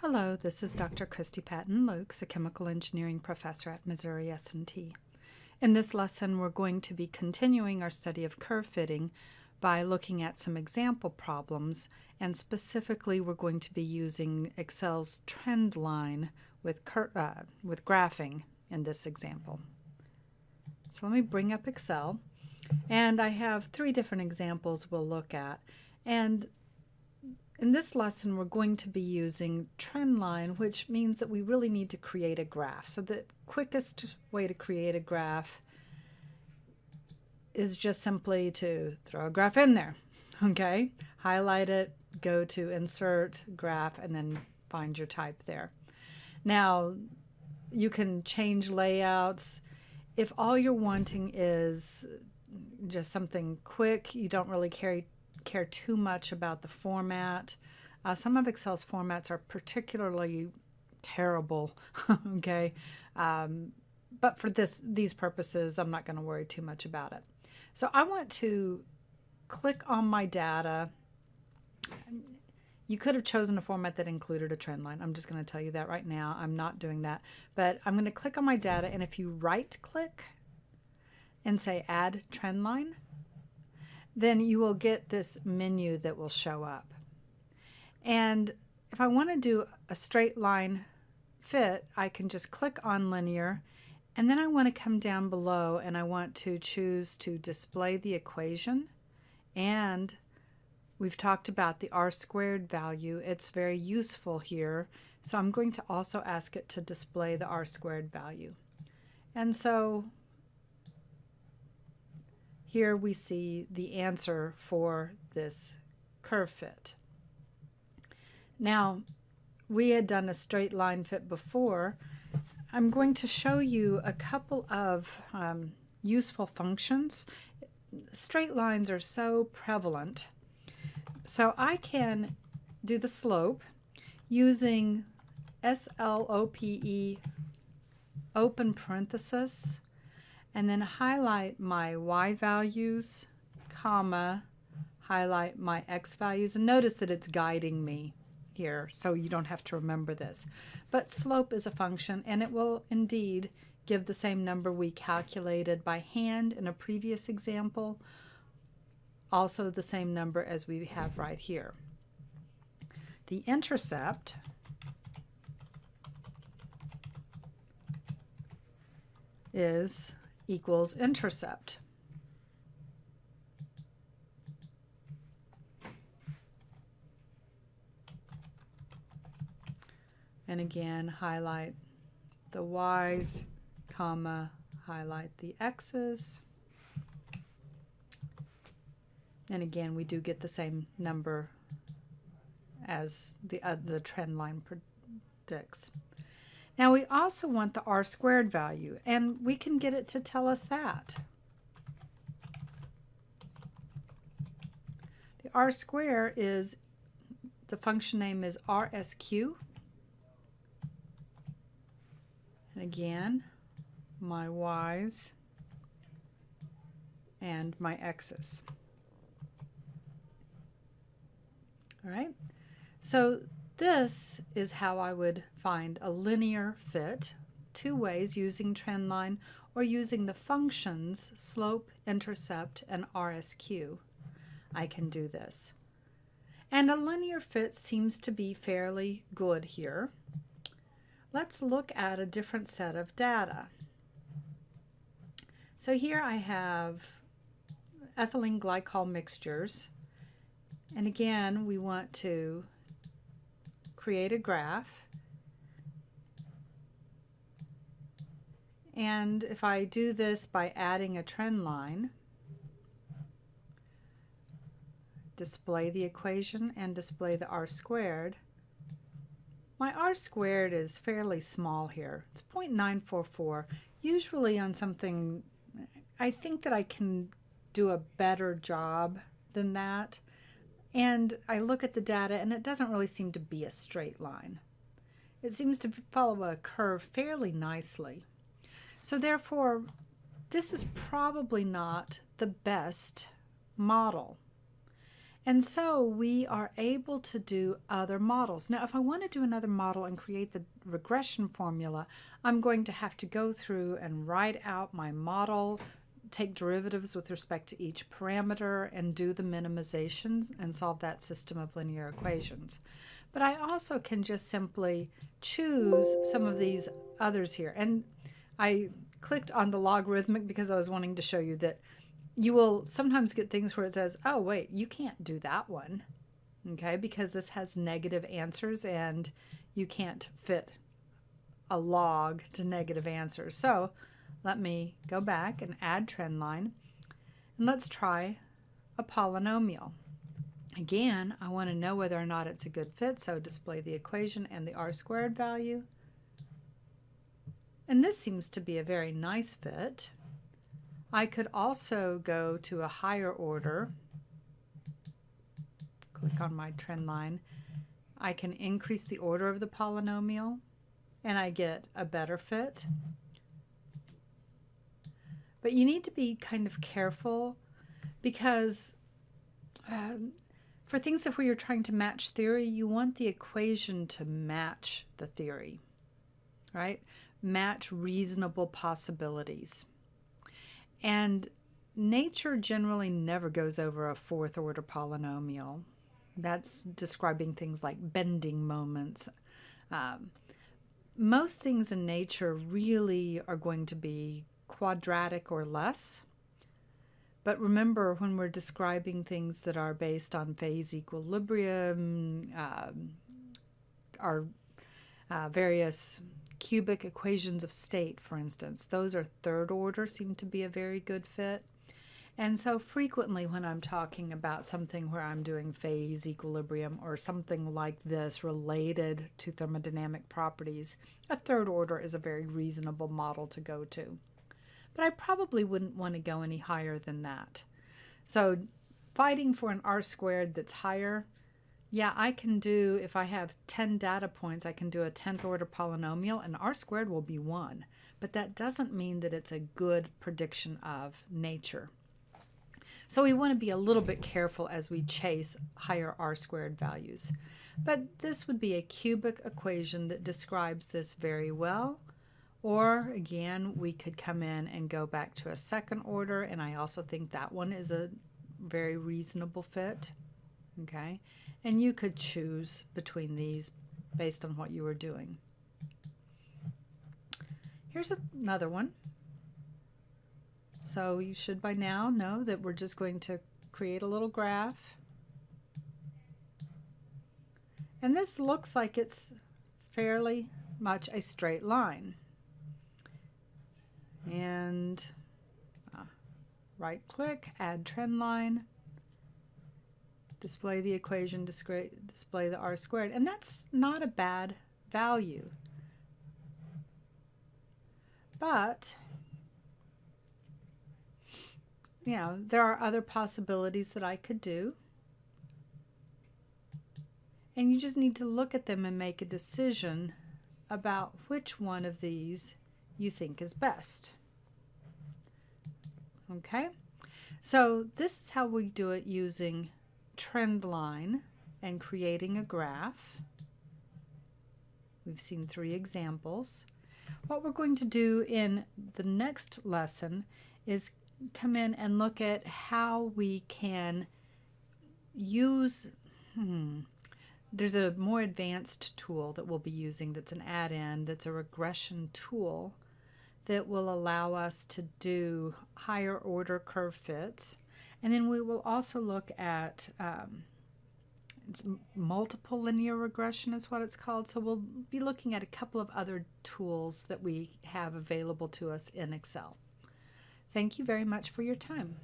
Hello, this is Dr. Christy Patton-Lukes, a chemical engineering professor at Missouri S&T. In this lesson, we're going to be continuing our study of curve fitting by looking at some example problems, and specifically we're going to be using Excel's Trendline with graphing in this example. So let me bring up Excel, and I have three different examples we'll look at. And in this lesson, we're going to be using Trendline, which means that we really need to create a graph. So the quickest way to create a graph is just simply to throw a graph in there, okay? Highlight it, go to Insert, Graph, and then find your type there. Now, you can change layouts. If all you're wanting is just something quick, you don't really care too much about the format. Some of Excel's formats are particularly terrible, okay? But for these purposes, I'm not going to worry too much about it. So I want to click on my data. You could have chosen a format that included a trend line. I'm just going to tell you that right now. I'm not doing that. But I'm going to click on my data, and if you right-click and say Add Trend Line, then you will get this menu that will show up. And if I want to do a straight line fit, I can just click on linear, and then I want to come down below and I want to choose to display the equation. And we've talked about the r² value. It's very useful here. So I'm going to also ask it to display the r² value. And so here we see the answer for this curve fit. Now, we had done a straight line fit before. I'm going to show you a couple of useful functions. Straight lines are so prevalent. So I can do the slope using SLOPE open parenthesis, and then highlight my y values, comma, highlight my x values, and notice that it's guiding me here, so you don't have to remember this. But slope is a function, and it will indeed give the same number we calculated by hand in a previous example, also the same number as we have right here. The intercept equals intercept. And again, highlight the y's, comma, highlight the x's. And again, we do get the same number as the trend line predicts. Now we also want the r² value, and we can get it to tell us that. The r² is, the function name is RSQ. And again, my y's and my x's. All right, so this is how I would find a linear fit, two ways, using trendline or using the functions slope, intercept, and RSQ. I can do this. And a linear fit seems to be fairly good here. Let's look at a different set of data. So here I have ethylene glycol mixtures. And again, we want to create a graph. And if I do this by adding a trend line, display the equation and display the r², my r² is fairly small here. It's 0.944. Usually on something, I think that I can do a better job than that. And I look at the data, and it doesn't really seem to be a straight line. It seems to follow a curve fairly nicely. So therefore, this is probably not the best model. And so we are able to do other models. Now, if I want to do another model and create the regression formula, I'm going to have to go through and write out my model, take derivatives with respect to each parameter, and do the minimizations and solve that system of linear equations. But I also can just simply choose some of these others here. And I clicked on the logarithmic because I was wanting to show you that you will sometimes get things where it says, oh, wait, you can't do that one, okay, because this has negative answers and you can't fit a log to negative answers. So let me go back and add trendline, and let's try a polynomial. Again, I want to know whether or not it's a good fit, so display the equation and the r² value. And this seems to be a very nice fit. I could also go to a higher order, click on my trend line. I can increase the order of the polynomial and I get a better fit. But you need to be kind of careful because for things where you're trying to match theory, you want the equation to match the theory, right? Match reasonable possibilities. And nature generally never goes over a fourth order polynomial. That's describing things like bending moments. Most things in nature really are going to be quadratic or less. But remember, when we're describing things that are based on phase equilibrium, our various cubic equations of state, for instance, those are third order, seem to be a very good fit. And so frequently when I'm talking about something where I'm doing phase equilibrium or something like this related to thermodynamic properties, a third order is a very reasonable model to go to. But I probably wouldn't want to go any higher than that. So fighting for an r² that's higher, yeah, I can do, if I have 10 data points, I can do a 10th order polynomial and r² will be 1. But that doesn't mean that it's a good prediction of nature. So we want to be a little bit careful as we chase higher r² values. But this would be a cubic equation that describes this very well. Or again, we could come in and go back to a second order, and I also think that one is a very reasonable fit. Okay, and you could choose between these based on what you were doing. Here's another one. So you should by now know that we're just going to create a little graph. And this looks like it's fairly much a straight line. And right click, add trend line, display the equation, display the r², and that's not a bad value. But you know, there are other possibilities that I could do. And you just need to look at them and make a decision about which one of these you think is best. Okay, so this is how we do it using Trendline and creating a graph. We've seen 3 examples. What we're going to do in the next lesson is come in and look at how we can use, there's a more advanced tool that we'll be using that's an add-in, that's a regression tool that will allow us to do higher order curve fits. And then we will also look at it's multiple linear regression is what it's called. So we'll be looking at a couple of other tools that we have available to us in Excel. Thank you very much for your time.